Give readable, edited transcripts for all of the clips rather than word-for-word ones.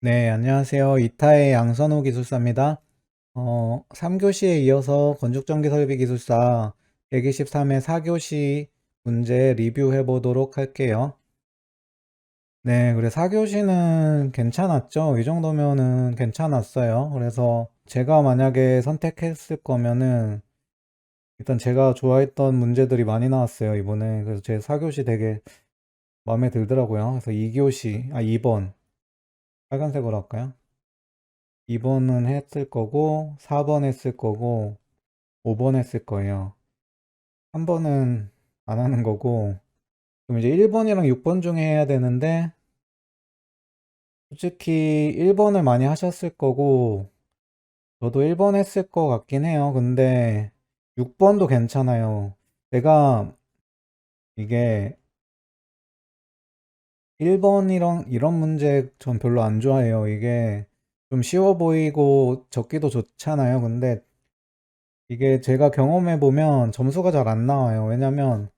네, 안녕하세요. 이타의 양선호 기술사입니다. 3교시에 이어서 건축전기 설비 기술사 123의 4교시 문제 리뷰해 보도록 할게요. 네, 그래 4교시는 괜찮았죠? 이 정도면은 괜찮았어요. 그래서 제가 만약에 선택했을 거면은 일단 제가 좋아했던 문제들이 많이 나왔어요, 이번에. 그래서 제 4교시 되게 마음에 들더라고요. 그래서 2번 빨간색으로 할까요? 2번은 했을 거고, 4번 했을 거고, 5번 했을 거예요. 3번은 안 하는 거고, 그럼 이제 1번이랑 6번 중에 해야 되는데, 솔직히 1번을 많이 하셨을 거고, 저도 1번 했을 거 같긴 해요. 근데 6번도 괜찮아요. 제가 이게 1번이랑 이런 문제 전 별로 안 좋아해요. 이게 좀 쉬워 보이고 적기도 좋잖아요. 근데 이게 제가 경험해 보면 점수가 잘 안 나와요. 왜냐면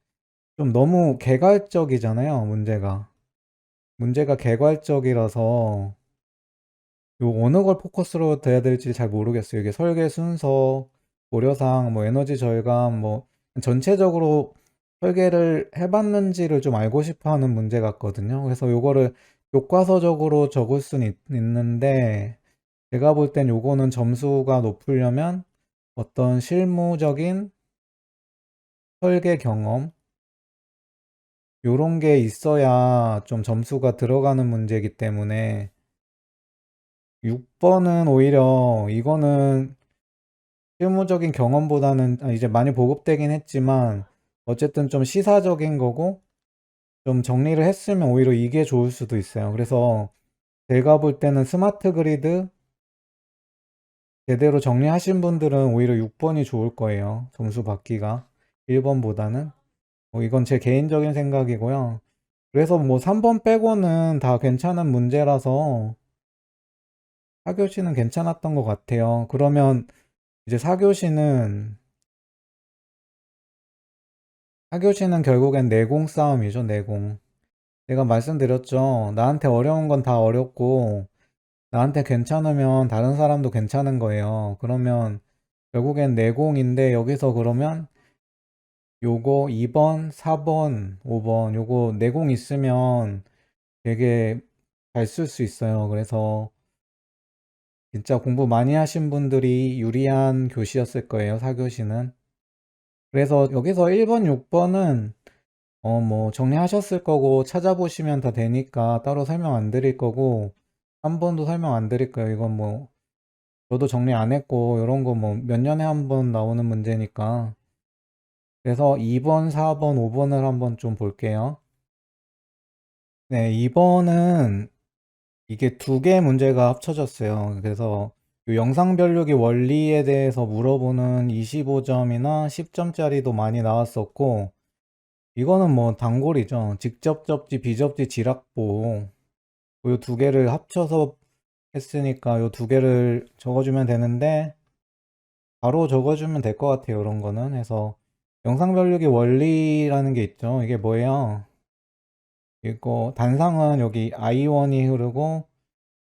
좀 너무 개괄적이잖아요, 문제가. 문제가 개괄적이라서 요 어느 걸 포커스로 돼야 될지 잘 모르겠어요. 이게 설계 순서, 고려사항, 뭐 에너지 절감, 뭐 전체적으로 설계를 해봤는지를 좀 알고 싶어 하는 문제 같거든요. 그래서 요거를 교과서적으로 적을 수는 있는데 제가 볼 땐 요거는 점수가 높으려면 어떤 실무적인 설계 경험, 요런 게 있어야 좀 점수가 들어가는 문제이기 때문에 6번은 오히려 이거는 실무적인 경험보다는 이제 많이 보급되긴 했지만 어쨌든 좀 시사적인 거고 좀 정리를 했으면 오히려 이게 좋을 수도 있어요. 그래서 제가 볼 때는 스마트 그리드 제대로 정리하신 분들은 오히려 6번이 좋을 거예요. 점수 받기가 1번보다는. 이건 제 개인적인 생각이고요. 그래서 뭐 3번 빼고는 다 괜찮은 문제라서 4교시는 괜찮았던 것 같아요. 그러면 이제 4교시는 결국엔 내공 싸움이죠, 내공. 제가 말씀드렸죠. 나한테 어려운 건 다 어렵고, 나한테 괜찮으면 다른 사람도 괜찮은 거예요. 그러면 결국엔 내공인데, 여기서 그러면 요거 2번, 4번, 5번, 요거 내공 있으면 되게 잘 쓸 수 있어요. 그래서 진짜 공부 많이 하신 분들이 유리한 교시였을 거예요, 4교시는. 그래서 여기서 1번, 6번은 뭐 정리하셨을 거고 찾아보시면 다 되니까 따로 설명 안 드릴 거고 3번도 설명 안 드릴 거예요. 이건 뭐 저도 정리 안 했고 이런 거 뭐 몇 년에 한 번 나오는 문제니까. 그래서 2번, 4번, 5번을 한번 좀 볼게요. 네, 2번은 이게 두 개의 문제가 합쳐졌어요. 그래서 이 영상 변류기 원리에 대해서 물어보는 25점이나 10점짜리도 많이 나왔었고 이거는 뭐 단골이죠. 직접 접지, 비접지, 지락보. 요 두 개를 합쳐서 했으니까 요 두 개를 적어주면 되는데 바로 적어주면 될 것 같아요. 이런 거는 해서 영상 변류기 원리라는 게 있죠. 이게 뭐예요? 이거 단상은 여기 I1이 흐르고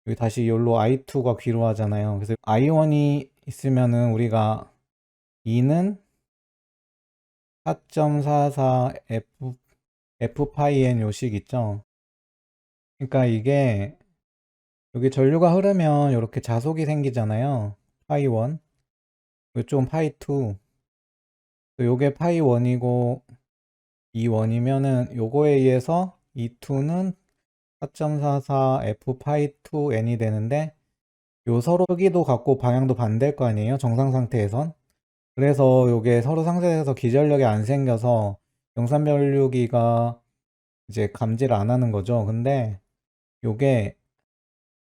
여기 다시 여기로 I2가 귀로하잖아요. 그래서 I1이 있으면은 우리가 2는 4.44 F 파이 N 요식 있죠. 그러니까 이게 여기 전류가 흐르면 이렇게 자속이 생기잖아요. 파이 1, 이쪽은 파이 2. 요게 파이 1이고 이 1이면은 요거에 의해서 이 2는 4.44 F 파이 2 N이 되는데 요 서로 크기도 같고 방향도 반대일 거 아니에요. 정상 상태에선. 그래서 요게 서로 상쇄해서 기전력이 안 생겨서 영산 변류기가 이제 감지를 안 하는 거죠. 근데 요게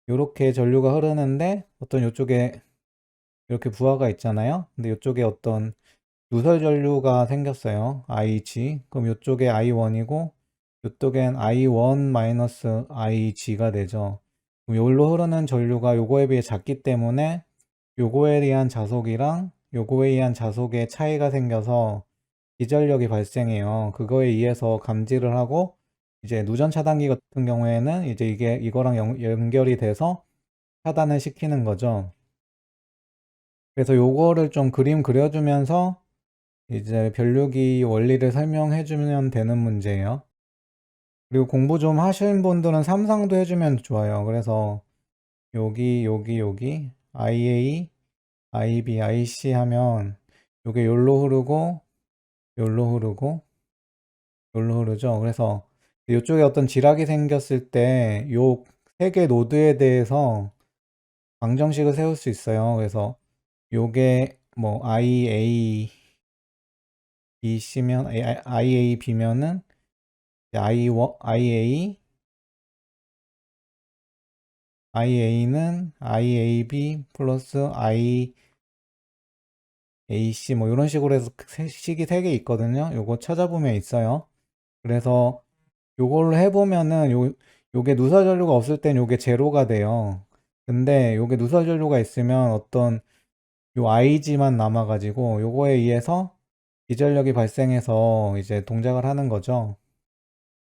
요렇게 전류가 흐르는데 어떤 요쪽에 이렇게 부하가 있잖아요. 근데 이쪽에 어떤 누설 전류가 생겼어요. IG. 그럼 이쪽에 I1이고 이쪽엔 I1-IG가 되죠. 그럼 여기로 흐르는 전류가 요거에 비해 작기 때문에 요거에 의한 자속이랑 요거에 의한 자속의 차이가 생겨서 기전력이 발생해요. 그거에 의해서 감지를 하고 이제 누전 차단기 같은 경우에는 이제 이게 이거랑 연결이 돼서 차단을 시키는 거죠. 그래서 요거를 좀 그림 그려주면서 이제 변류기 원리를 설명해주면 되는 문제예요. 그리고 공부 좀 하시는 분들은 삼상도 해주면 좋아요. 그래서 여기 IA, IB, IC 하면 요게 요로 흐르고 요로 흐르고 요로 흐르죠. 그래서 이쪽에 어떤 지락이 생겼을 때 요 세 개 노드에 대해서 방정식을 세울 수 있어요. 그래서 요게 뭐 IA B면 IAB면은 IA는 IAB 플러스 IAC 뭐 이런 식으로 해서 식이 세 개 있거든요. 요거 찾아보면 있어요. 그래서 요걸로 해보면은 요게 누설 전류가 없을 땐 요게 제로가 돼요. 근데 요게 누설 전류가 있으면 어떤 요 IG만 남아가지고 요거에 의해서 기전력이 발생해서 이제 동작을 하는 거죠.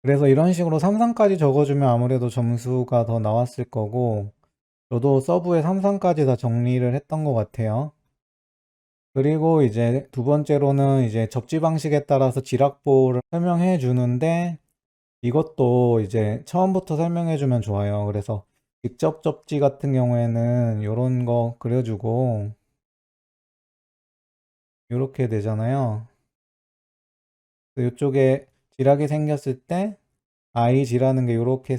그래서 이런 식으로 삼상까지 적어주면 아무래도 점수가 더 나왔을 거고, 저도 서브에 삼상까지 다 정리를 했던 것 같아요. 그리고 이제 두 번째로는 이제 접지 방식에 따라서 지락보를 설명해 주는데, 이것도 이제 처음부터 설명해 주면 좋아요. 그래서 직접 접지 같은 경우에는 이런 거 그려주고, 이렇게 되잖아요. 이쪽에 지락이 생겼을 때, IG라는 게 이렇게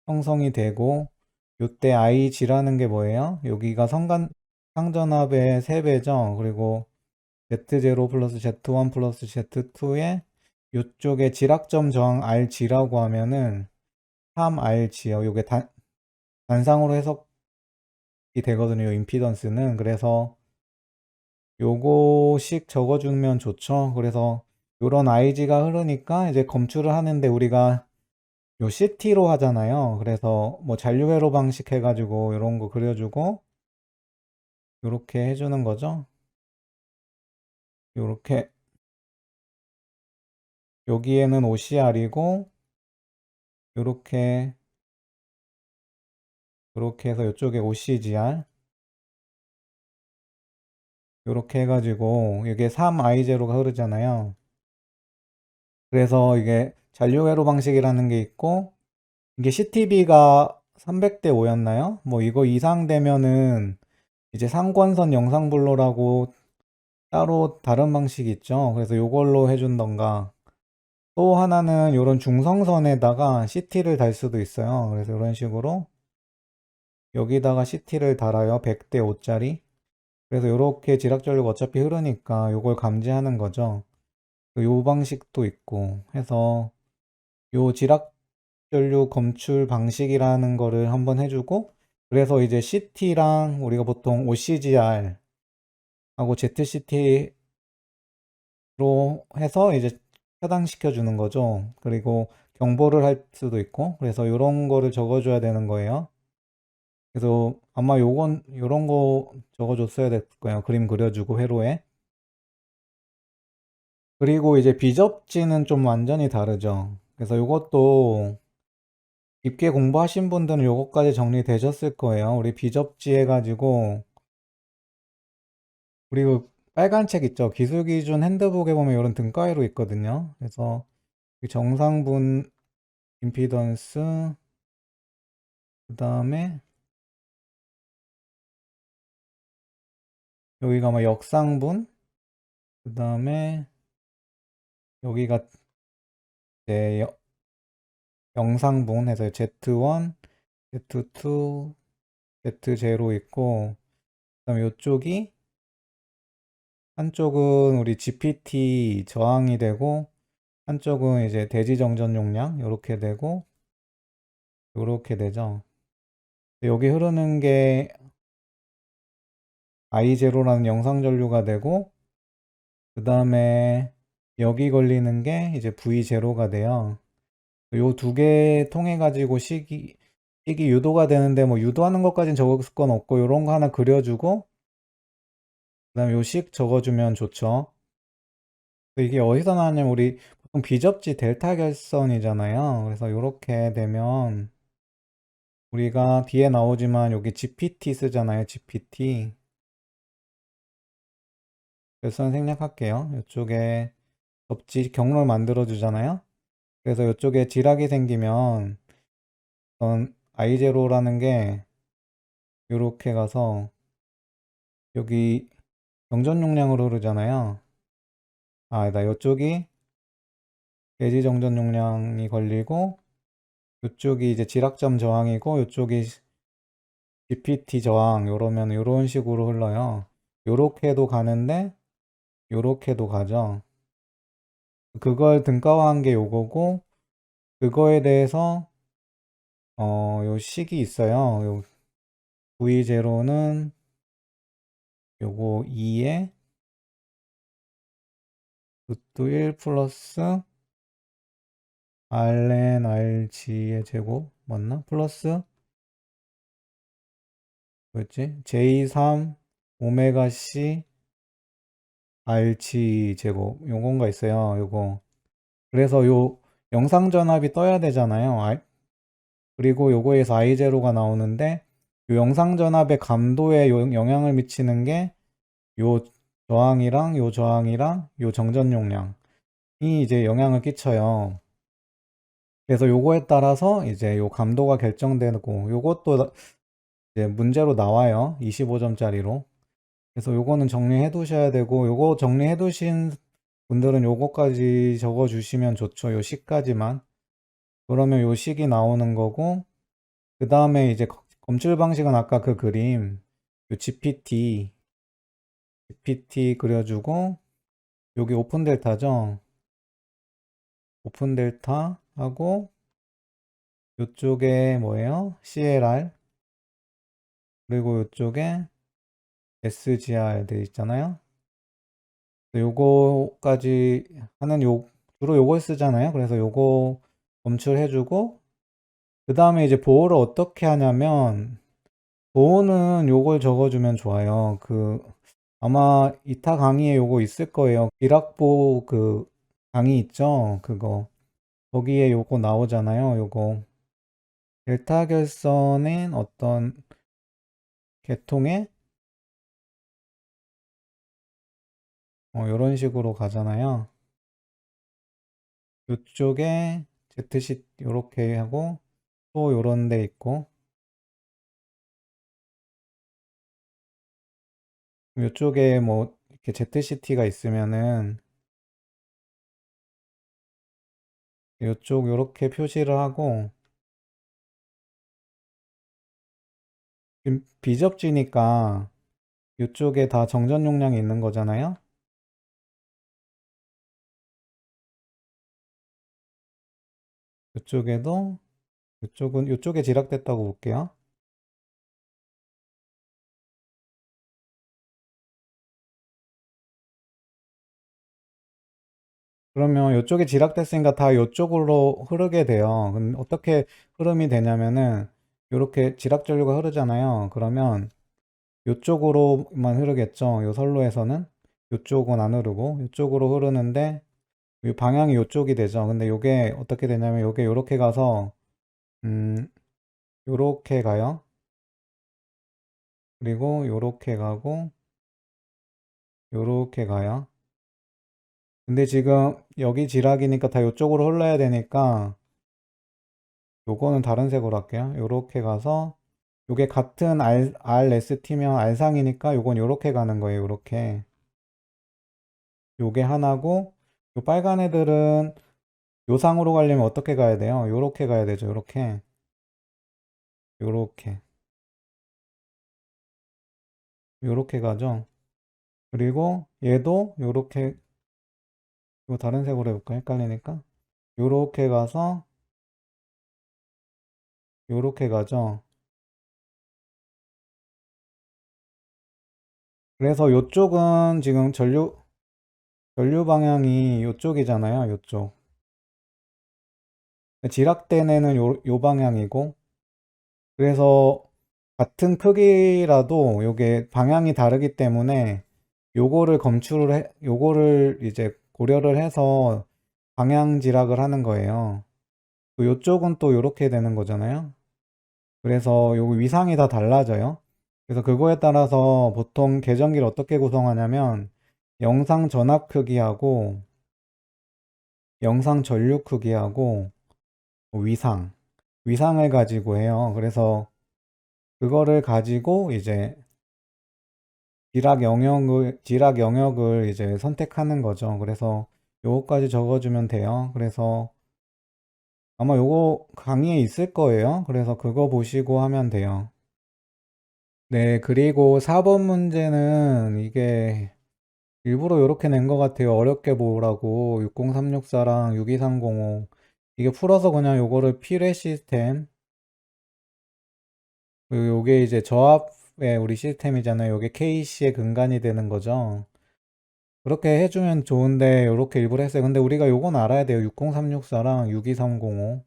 형성이 되고, 요때 IG라는 게 뭐예요? 여기가 상전압의 3배죠. 그리고 Z0 플러스 Z1 플러스 Z2에 요쪽에 지락점 저항 RG라고 하면은 3RG요. 요게 단상으로 해석이 되거든요. 요 임피던스는. 그래서 요거씩 적어주면 좋죠. 그래서 요런 IG가 흐르니까 이제 검출을 하는데 우리가 요 CT로 하잖아요. 그래서 뭐 잔류회로 방식 해가지고 이런 거 그려주고 요렇게 해주는 거죠. 요렇게 여기에는 OCR이고 요렇게 요렇게 해서 이쪽에 OCGR 요렇게 해가지고 이게 3I0가 흐르잖아요. 그래서 이게 잔류회로 방식이라는 게 있고 이게 CTB가 300대 5였나요? 뭐 이거 이상 되면은 이제 상권선 영상블로라고 따로 다른 방식이 있죠. 그래서 요걸로 해준던가 또 하나는 요런 중성선에다가 CT를 달 수도 있어요. 그래서 이런 식으로 여기다가 CT를 달아요. 100대 5짜리. 그래서 요렇게 지락전류가 어차피 흐르니까 요걸 감지하는 거죠. 요 방식도 있고 해서 요 지락전류 검출 방식이라는 거를 한번 해주고 그래서 이제 CT랑 우리가 보통 OCGR 하고 ZCT로 해서 이제 차단시켜 주는 거죠. 그리고 경보를 할 수도 있고 그래서 요런 거를 적어줘야 되는 거예요. 그래서 아마 요런 거 적어줬어야 될 거예요. 그림 그려주고 회로에. 그리고 이제 비접지는 좀 완전히 다르죠. 그래서 요것도 깊게 공부하신 분들은 요것까지 정리되셨을 거예요. 우리 비접지 해가지고 우리 그 빨간 책 있죠. 기술 기준 핸드북에 보면 이런 등가위로 있거든요. 그래서 정상분 임피던스 그 다음에 여기가 뭐 역상분 그 다음에 여기가 이제 영상분 해서 Z1, Z2, Z0 있고 그다음에 이쪽이 한쪽은 우리 GPT 저항이 되고 한쪽은 이제 대지 정전 용량 이렇게 되고 이렇게 되죠. 여기 흐르는 게 I0라는 영상 전류가 되고 그 다음에 여기 걸리는 게 이제 V0가 돼요. 요 두 개 통해 가지고 식이 유도가 되는데 뭐 유도하는 것까지는 적을 건 없고 요런 거 하나 그려주고 그다음에 요 식 적어주면 좋죠. 이게 어디서 나왔냐면 우리 보통 비접지 델타 결선이잖아요. 그래서 요렇게 되면 우리가 뒤에 나오지만 여기 GPT 쓰잖아요. GPT. 그래서 생략할게요. 이쪽에 접지 경로를 만들어 주잖아요. 그래서 이쪽에 지락이 생기면 I0라는 게 이렇게 가서 여기 정전 용량으로 흐르잖아요. 아니다. 이쪽이 대지 정전 용량이 걸리고 이쪽이 이제 지락점 저항이고 이쪽이 GPT 저항 요러면 요런 식으로 흘러요. 요렇게도 가는데 요렇게도 가죠. 그걸 등가화한 게 요거고 그거에 대해서 요 식이 있어요. 요 V0는 요거 2에 루트 1 플러스 Rn Rg의 제곱 맞나? 플러스 뭐였지? J3 오메가 C Rg 제곱 요건가 있어요. 요거 그래서 요 영상 전압이 떠야 되잖아요. 그리고 요거에서 I0가 나오는데 요 영상 전압의 감도에 영향을 미치는 게 요 저항이랑 요 저항이랑 요 정전 용량이 이제 영향을 끼쳐요. 그래서 요거에 따라서 이제 요 감도가 결정되고 요것도 이제 문제로 나와요. 25점짜리로. 그래서 요거는 정리해 두셔야 되고 요거 정리해 두신 분들은 요거까지 적어 주시면 좋죠. 요 식까지만. 그러면 요 식이 나오는 거고 그 다음에 이제 검출 방식은 아까 그 그림 요 GPT 그려주고 여기 오픈 델타죠. 오픈 델타 하고 요쪽에 뭐예요? CLR 그리고 요쪽에 SGR 돼 있잖아요. 요거까지 하는 주로 요걸 쓰잖아요. 그래서 요거 검출해주고 그 다음에 이제 보호를 어떻게 하냐면 보호는 요걸 적어주면 좋아요. 아마 이타 강의에 요거 있을 거예요. 기락보 그 강의 있죠? 그거 거기에 요거 나오잖아요. 요거 델타 결선인 어떤 계통의 요런 식으로 가잖아요. 요쪽에 Z시 요렇게 하고 또 요런 데 있고 요쪽에 뭐 이렇게 ZCT가 있으면은 요쪽 요렇게 표시를 하고 지금 비접지니까 요쪽에 다 정전 용량이 있는 거잖아요. 요쪽에도 요쪽에 지락됐다고 볼게요. 그러면 요쪽에 지락됐으니까 다 요쪽으로 흐르게 돼요. 근데 어떻게 흐름이 되냐면은 요렇게 지락 전류가 흐르잖아요. 그러면 요쪽으로만 흐르겠죠. 요 선로에서는 요쪽은 안 흐르고 요쪽으로 흐르는데 이 방향이 요쪽이 되죠. 근데 요게 어떻게 되냐면 요게 요렇게 가서 음 요렇게 가요. 그리고 요렇게 가고 요렇게 가요. 근데 지금 여기 지락이니까 다 요쪽으로 흘러야 되니까 요거는 다른 색으로 할게요. 요렇게 가서 요게 같은 RST면 R상이니까 요건 요렇게 가는 거예요. 요렇게 요게 하나고 요 빨간 애들은 요 상으로 가려면 어떻게 가야 돼요? 요렇게 가야 되죠. 요렇게 요렇게 요렇게 가죠. 그리고 얘도 요렇게 이거 다른 색으로 해볼까? 헷갈리니까 요렇게 가서 요렇게 가죠. 그래서 요쪽은 지금 전류 방향이 요쪽이잖아요. 요쪽 지락된 애는 요 방향이고 그래서 같은 크기라도 요게 방향이 다르기 때문에 요거를 이제 고려를 해서 방향 지락을 하는 거예요. 요쪽은 또 요렇게 되는 거잖아요. 그래서 요거 위상이 다 달라져요. 그래서 그거에 따라서 보통 계정기를 어떻게 구성하냐면 영상 전압 크기하고 영상 전류 크기하고 위상을 가지고 해요. 그래서 그거를 가지고 이제 지락 영역을 이제 선택하는 거죠. 그래서 요거까지 적어주면 돼요. 그래서 아마 요거 강의에 있을 거예요. 그래서 그거 보시고 하면 돼요. 네, 그리고 4번 문제는 이게 일부러 이렇게 낸 것 같아요. 어렵게 보라고 60364랑 62305 이게 풀어서 그냥 요거를 필의 시스템 그리고 요게 이제 저압의 우리 시스템이잖아요. 요게 KC의 근간이 되는 거죠. 그렇게 해주면 좋은데 요렇게 일부러 했어요. 근데 우리가 요건 알아야 돼요. 60364랑 62305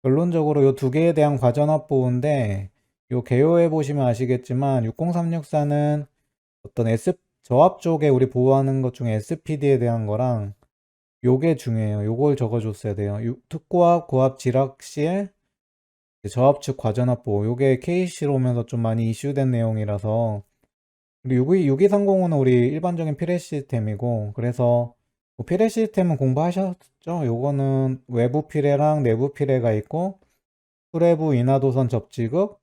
결론적으로 요 두 개에 대한 과전압보호인데 요 개요해 보시면 아시겠지만 60364는 어떤 저압 쪽에 우리 보호하는 것 중에 SPD에 대한 거랑 요게 중요해요. 요걸 적어줬어야 돼요. 특고압, 고압, 지락시에 저압측 과전압 보호. 요게 KC로 오면서 좀 많이 이슈된 내용이라서 그리고 6230은 우리 일반적인 피레 시스템이고 그래서 뭐 피레 시스템은 공부하셨죠? 요거는 외부 피레랑 내부 피레가 있고 수레부 인하도선 접지극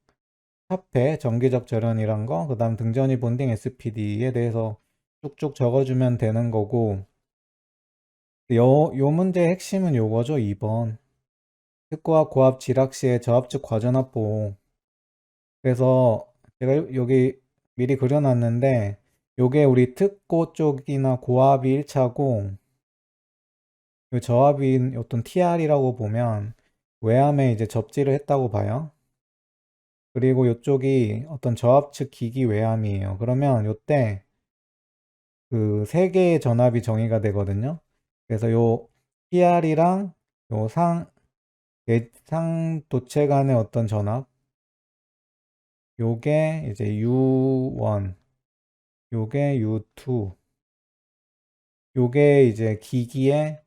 합해 정기적 절연이란 거, 그 다음 등전이 본딩 SPD에 대해서 쭉쭉 적어주면 되는 거고, 요 문제의 핵심은 요거죠, 2번. 특고압, 고압, 지락 시의 저압측 과전압보. 그래서 제가 여기 미리 그려놨는데, 요게 우리 특고 쪽이나 고압이 1차고, 요 저압인 어떤 TR이라고 보면, 외암에 이제 접지를 했다고 봐요. 그리고 요쪽이 어떤 저압측 기기 외암이에요. 그러면 요때 그 세 개의 전압이 정의가 되거든요. 그래서 요 PR이랑 요 상 도체 간의 어떤 전압, 요게 이제 U1, 요게 U2, 요게 이제 기기의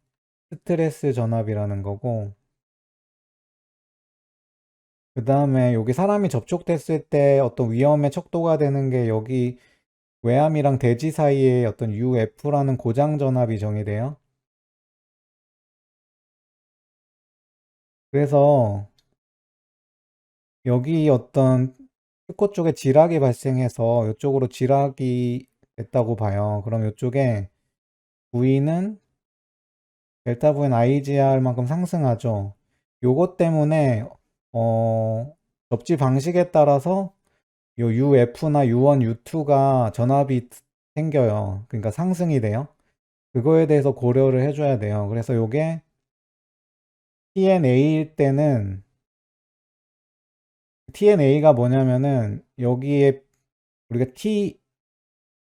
스트레스 전압이라는 거고, 그 다음에 여기 사람이 접촉됐을 때 어떤 위험의 척도가 되는 게 여기 외암이랑 대지 사이에 어떤 UF라는 고장 전압이 정의돼요. 그래서 여기 어떤 특허 쪽에 지락이 발생해서 이쪽으로 지락이 됐다고 봐요. 그럼 이쪽에 V는 델타 V는 IGR만큼 상승하죠. 요것 때문에 접지 방식에 따라서 요 UF나 U1, U2가 전압이 생겨요. 그러니까 상승이 돼요. 그거에 대해서 고려를 해줘야 돼요. 그래서 요게 TNA일 때는 TNA가 뭐냐면은 여기에 우리가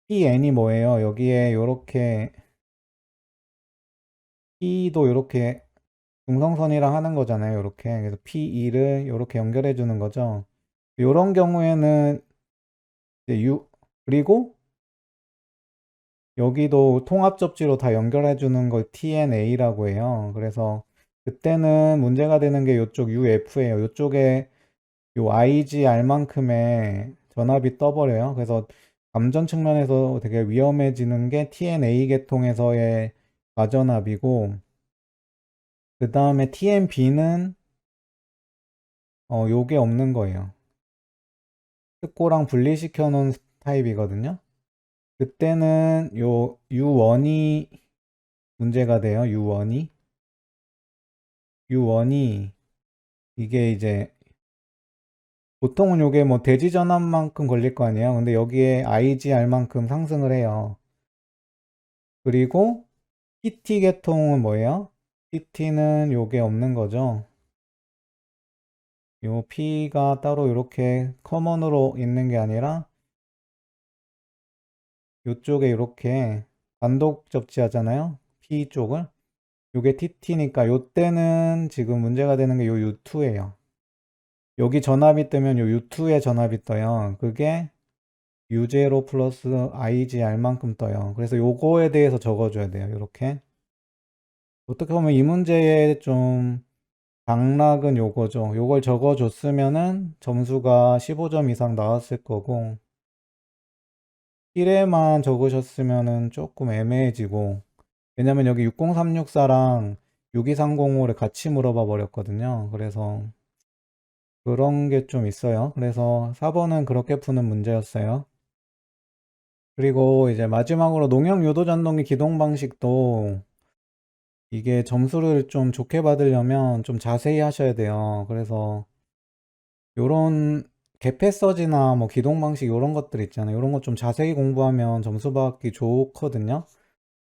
TN이 뭐예요? 여기에 요렇게 P도 이렇게 중성선이랑 하는 거잖아요. 이렇게. 그래서 P2를 이렇게 연결해 주는 거죠. 이런 경우에는 이제 그리고 여기도 통합 접지로 다 연결해 주는 걸 TNA라고 해요. 그래서 그때는 문제가 되는 게 이쪽 UF예요. 이쪽에 요 IGR만큼의 전압이 떠버려요. 그래서 감전 측면에서 되게 위험해지는 게 TNA 계통에서의 과전압이고 그 다음에 TMB는 요게 없는 거예요. 특고랑 분리시켜 놓은 타입이거든요. 그때는 요 U1이 문제가 돼요. U1이 이게 이제 보통은 요게 뭐 대지 전압만큼 걸릴 거 아니에요. 근데 여기에 IGR만큼 상승을 해요. 그리고 PT 계통은 뭐예요? PT는 요게 없는 거죠. 요 P가 따로 이렇게 커먼으로 있는 게 아니라 요쪽에 이렇게 단독 접지하잖아요. P 쪽을. 요게 TT니까 요때는 지금 문제가 되는 게 요 U2예요. 여기 전압이 뜨면 요 U2의 전압이 떠요. 그게 U0 플러스 IGR만큼 떠요. 그래서 요거에 대해서 적어줘야 돼요. 이렇게. 어떻게 보면 이 문제에 좀 당락은 요거죠. 요걸 적어줬으면은 점수가 15점 이상 나왔을 거고, 1회만 적으셨으면은 조금 애매해지고, 왜냐면 여기 60364랑 62305를 같이 물어봐 버렸거든요. 그래서 그런 게 좀 있어요. 그래서 4번은 그렇게 푸는 문제였어요. 그리고 이제 마지막으로 농형 유도 전동기 기동 방식도 이게 점수를 좀 좋게 받으려면 좀 자세히 하셔야 돼요. 그래서 요런 개폐서지나 뭐 기동 방식 요런 것들 있잖아요. 요런 거 좀 자세히 공부하면 점수 받기 좋거든요.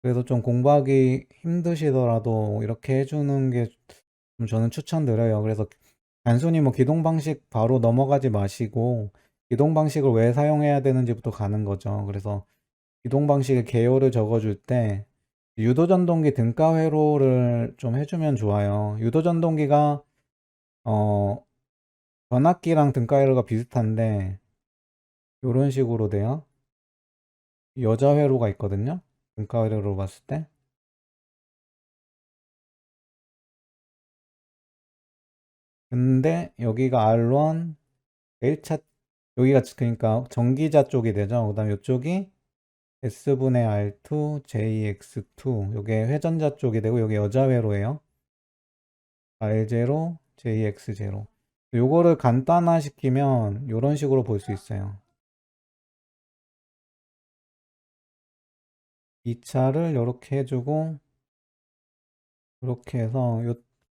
그래서 좀 공부하기 힘드시더라도 이렇게 해주는 게 좀 저는 추천드려요. 그래서 단순히 뭐 기동 방식 바로 넘어가지 마시고 기동 방식을 왜 사용해야 되는지부터 가는 거죠. 그래서 기동 방식의 개요를 적어줄 때 유도전동기 등가 회로를 좀 해주면 좋아요. 유도전동기가 변압기랑 등가 회로가 비슷한데 이런 식으로 돼요. 여자 회로가 있거든요. 등가 회로로 봤을 때. 근데 여기가 R1, 1차 여기가 그러니까 전기자 쪽이 되죠. 그다음 이쪽이 S분의 R2, JX2 요게 회전자 쪽이 되고 여기 여자 회로예요. R0, JX0 요거를 간단화시키면 요런 식으로 볼 수 있어요. 2차를 요렇게 해주고 이렇게 해서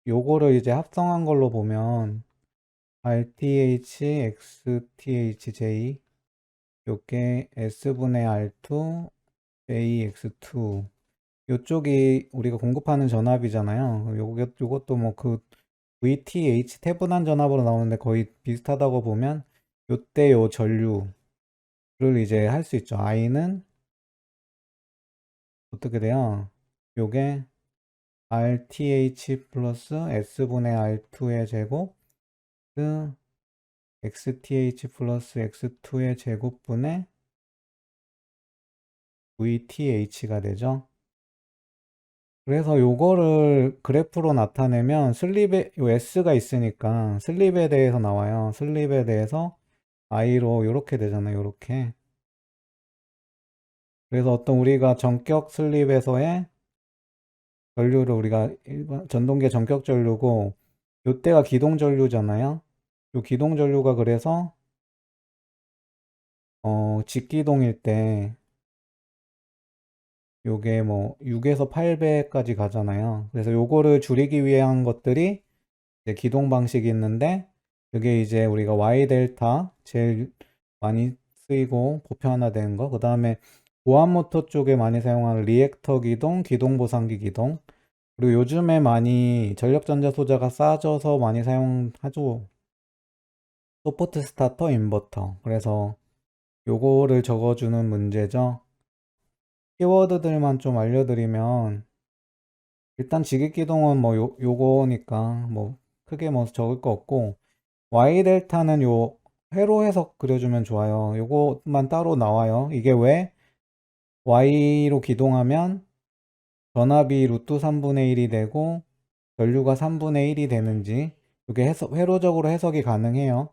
요거를 이제 합성한 걸로 보면 RTH, XTHJ 요게 S분의 R2, JX2 요쪽이 우리가 공급하는 전압이잖아요. 요것도 뭐 그 VTH 태분한 전압으로 나오는데 거의 비슷하다고 보면 요때 요 전류를 이제 할 수 있죠. I는 어떻게 돼요? 요게 RTH 플러스 S분의 R2의 제곱 그 XTH 플러스 X2의 제곱분의 VTH가 되죠. 그래서 요거를 그래프로 나타내면 슬립에 요 S가 있으니까 슬립에 대해서 나와요. 슬립에 대해서 I로 요렇게 되잖아요. 요렇게. 그래서 어떤 우리가 전격 슬립에서의 전류를 우리가 일반 전동기의 전격 전류고 요때가 기동 전류잖아요. 요 기동 전류가 그래서 직기동일 때 요게 뭐 6에서 8배까지 가잖아요. 그래서 요거를 줄이기 위한 것들이 이제 기동 방식이 있는데 그게 이제 우리가 Y 델타 제일 많이 쓰이고 보편화된 거. 그 다음에 보안 모터 쪽에 많이 사용하는 리액터 기동, 기동 보상기 기동. 그리고 요즘에 많이 전력 전자 소자가 싸져서 많이 사용하죠. 소포트 스타터 인버터. 그래서 요거를 적어주는 문제죠. 키워드들만 좀 알려드리면 일단 지깃기동은 뭐 요거니까 뭐 크게 뭐 적을 거 없고 Y 델타는 요 회로 해석 그려주면 좋아요. 요것만 따로 나와요. 이게 왜 Y로 기동하면 전압이 루트 3분의 1이 되고 전류가 3분의 1이 되는지 이게 회로적으로 해석이 가능해요.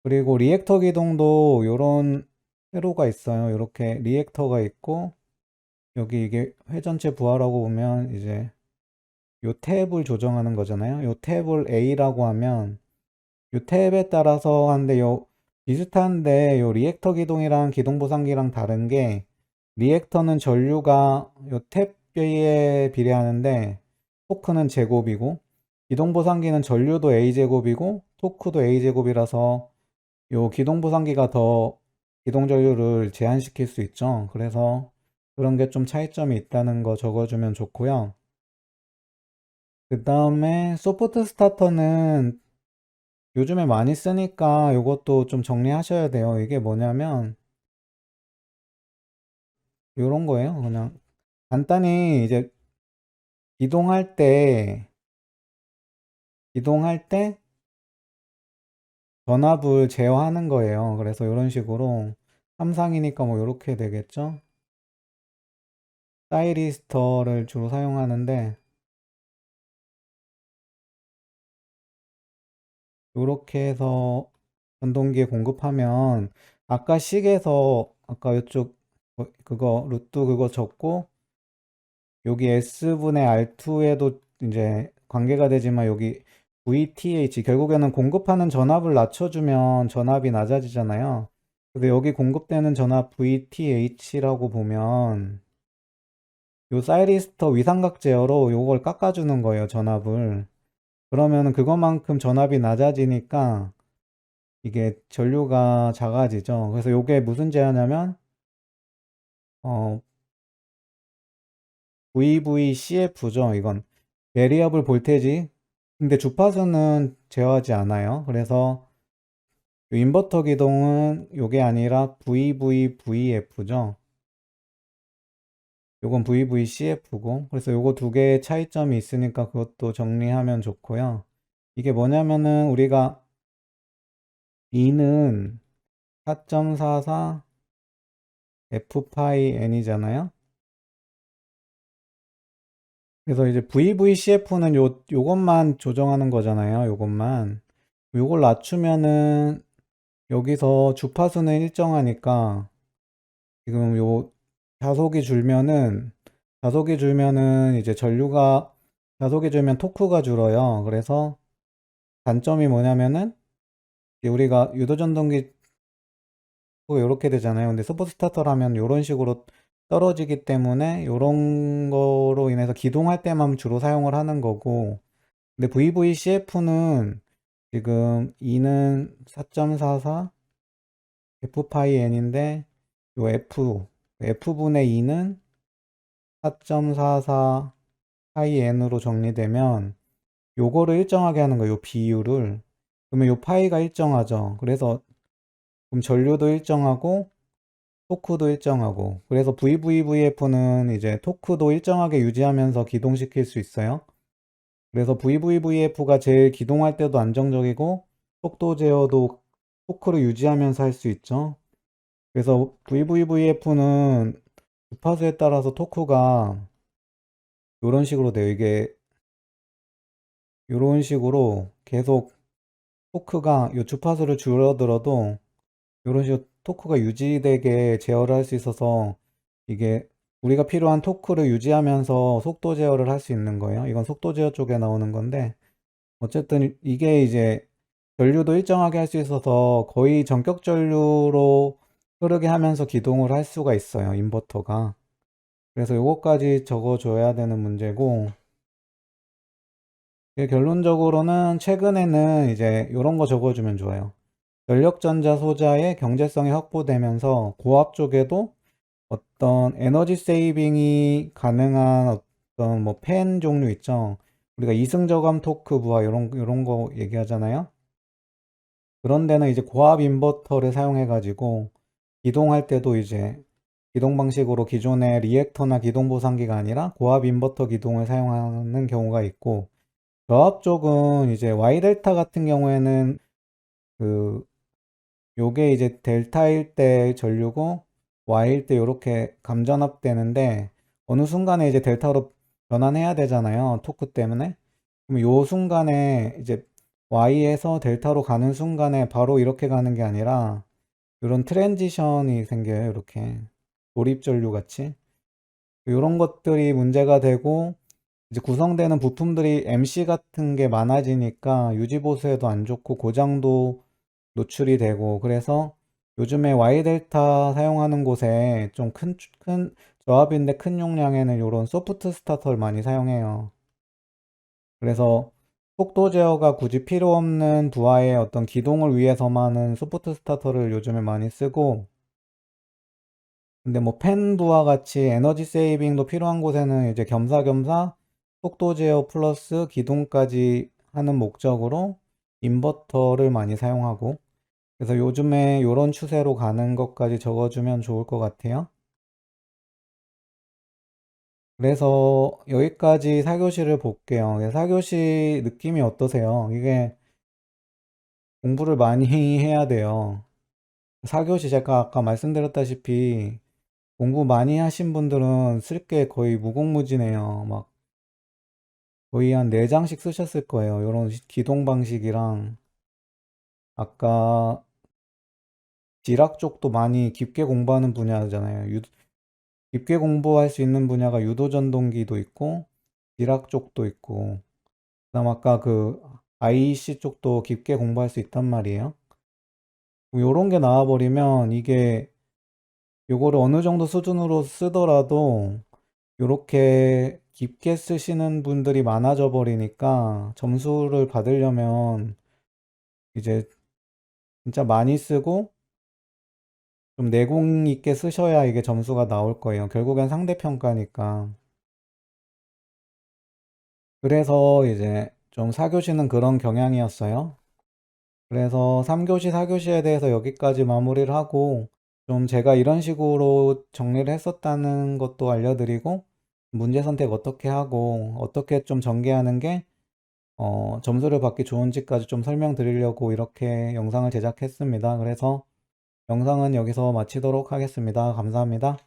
그리고 리액터 기동도 요런 회로가 있어요. 이렇게 리액터가 있고 여기 이게 회전체 부하라고 보면 이제 요 탭을 조정하는 거잖아요. 요 탭을 A라고 하면 요 탭에 따라서 하는데 요 비슷한데 요 리액터 기동이랑 기동 보상기랑 다른 게 리액터는 전류가 요 탭에 비례하는데 토크는 제곱이고 기동 보상기는 전류도 A제곱이고 토크도 A제곱이라서 요 기동 보상기가 더 기동 전류를 제한시킬 수 있죠. 그래서 그런 게 좀 차이점이 있다는 거 적어주면 좋고요. 그 다음에 소프트 스타터는 요즘에 많이 쓰니까 요것도 좀 정리하셔야 돼요. 이게 뭐냐면 요런 거예요. 그냥 간단히 이제 이동할 때 전압을 제어하는 거예요. 그래서 이런 식으로 삼상이니까 뭐 요렇게 되겠죠. 사이리스터를 주로 사용하는데 요렇게 해서 전동기에 공급하면 아까 식에서 아까 이쪽 그거 루트 그거 적고 여기 S분의 R2에도 이제 관계가 되지만 여기 VTH 결국에는 공급하는 전압을 낮춰주면 전압이 낮아지잖아요. 근데 여기 공급되는 전압 VTH라고 보면 요 사이리스터 위삼각 제어로 요걸 깎아주는 거예요, 전압을. 그러면 그것만큼 전압이 낮아지니까 이게 전류가 작아지죠. 그래서 요게 무슨 제어냐면 어 VVCF죠. 이건 베리어블 볼테지. 근데 주파수는 제어하지 않아요. 그래서 요 인버터 기동은 요게 아니라 VVVF죠. 요건 VVCF고. 그래서 요거 두 개의 차이점이 있으니까 그것도 정리하면 좋고요. 이게 뭐냐면은 우리가 E는 4.44 F파이 N이잖아요. 그래서 이제 VVCF는 요것만 조정하는 거잖아요. 요것만. 요걸 낮추면은 여기서 주파수는 일정하니까 지금 요 자속이 줄면은 이제 자속이 줄면 토크가 줄어요. 그래서 단점이 뭐냐면은 우리가 유도전동기 이렇게 되잖아요. 근데 슈퍼스타터라면 이런 식으로 떨어지기 때문에 이런 거로 인해서 기동할 때만 주로 사용을 하는 거고, 근데 VVCF는 지금 E는 4.44 F파이 N인데 요 F분의 E는 4.44 파이 N으로 정리되면 요거를 일정하게 하는 거예요. 요 비율을. 그러면 요 파이가 일정하죠. 그래서 그럼 전류도 일정하고 토크도 일정하고. 그래서 VVVF는 이제 토크도 일정하게 유지하면서 기동시킬 수 있어요. 그래서 VVVF가 제일 기동할 때도 안정적이고 속도 제어도 토크를 유지하면서 할 수 있죠. 그래서 VVVF는 주파수에 따라서 토크가 이런 식으로 돼요. 이게 이런 식으로 계속 토크가 이 주파수를 줄어들어도 이런 식으로 토크가 유지되게 제어를 할 수 있어서 이게 우리가 필요한 토크를 유지하면서 속도 제어를 할 수 있는 거예요. 이건 속도 제어 쪽에 나오는 건데 어쨌든 이게 이제 전류도 일정하게 할 수 있어서 거의 전격 전류로 흐르게 하면서 기동을 할 수가 있어요. 인버터가. 그래서 요거까지 적어줘야 되는 문제고 결론적으로는 최근에는 이제 이런 거 적어주면 좋아요. 전력전자 소자의 경제성이 확보되면서 고압 쪽에도 어떤 에너지 세이빙이 가능한 어떤 뭐 팬 종류 있죠. 우리가 이승저감 토크 부하 이런 거 얘기하잖아요. 그런 데는 이제 고압 인버터를 사용해 가지고 기동할 때도 이제 기동 방식으로 기존의 리액터나 기동 보상기가 아니라 고압 인버터 기동을 사용하는 경우가 있고, 저압 쪽은 이제 Y 델타 같은 경우에는 그 요게 이제 델타일 때 전류고 Y일 때 이렇게 감전압 되는데 어느 순간에 이제 델타로 변환해야 되잖아요. 토크 때문에. 그럼 요 순간에 이제 Y에서 델타로 가는 순간에 바로 이렇게 가는 게 아니라 이런 트랜지션이 생겨요. 이렇게 돌입 전류 같이. 이런 것들이 문제가 되고 이제 구성되는 부품들이 MC 같은 게 많아지니까 유지보수에도 안 좋고 고장도 노출이 되고 그래서 요즘에 Y델타 사용하는 곳에 좀 큰 저압인데 큰 용량에는 이런 소프트 스타터를 많이 사용해요. 그래서 속도 제어가 굳이 필요 없는 부하의 어떤 기동을 위해서만은 소프트 스타터를 요즘에 많이 쓰고, 근데 뭐 펜 부하 같이 에너지 세이빙도 필요한 곳에는 이제 겸사겸사 속도 제어 플러스 기동까지 하는 목적으로 인버터를 많이 사용하고, 그래서 요즘에 이런 추세로 가는 것까지 적어주면 좋을 것 같아요. 그래서 여기까지 4교시를 볼게요. 4교시 느낌이 어떠세요? 이게 공부를 많이 해야 돼요. 4교시 제가 아까 말씀드렸다시피 공부 많이 하신 분들은 쓸 게 거의 무궁무진해요. 막 거의 한 4장씩 쓰셨을 거예요. 이런 기동 방식이랑 아까 지락 쪽도 많이 깊게 공부하는 분야잖아요. 깊게 공부할 수 있는 분야가 유도전동기도 있고, 지락 쪽도 있고, 그다음 아까 그 IC 쪽도 깊게 공부할 수 있단 말이에요. 요런 게 나와버리면 이게 요거를 어느 정도 수준으로 쓰더라도 요렇게 깊게 쓰시는 분들이 많아져 버리니까 점수를 받으려면 이제 진짜 많이 쓰고 좀 내공 있게 쓰셔야 이게 점수가 나올 거예요. 결국엔 상대평가니까. 그래서 이제 좀 4교시는 그런 경향이었어요. 그래서 3교시, 4교시에 대해서 여기까지 마무리를 하고 좀 제가 이런 식으로 정리를 했었다는 것도 알려드리고 문제 선택 어떻게 하고 어떻게 좀 전개하는 게 점수를 받기 좋은지까지 좀 설명드리려고 이렇게 영상을 제작했습니다. 그래서 영상은 여기서 마치도록 하겠습니다. 감사합니다.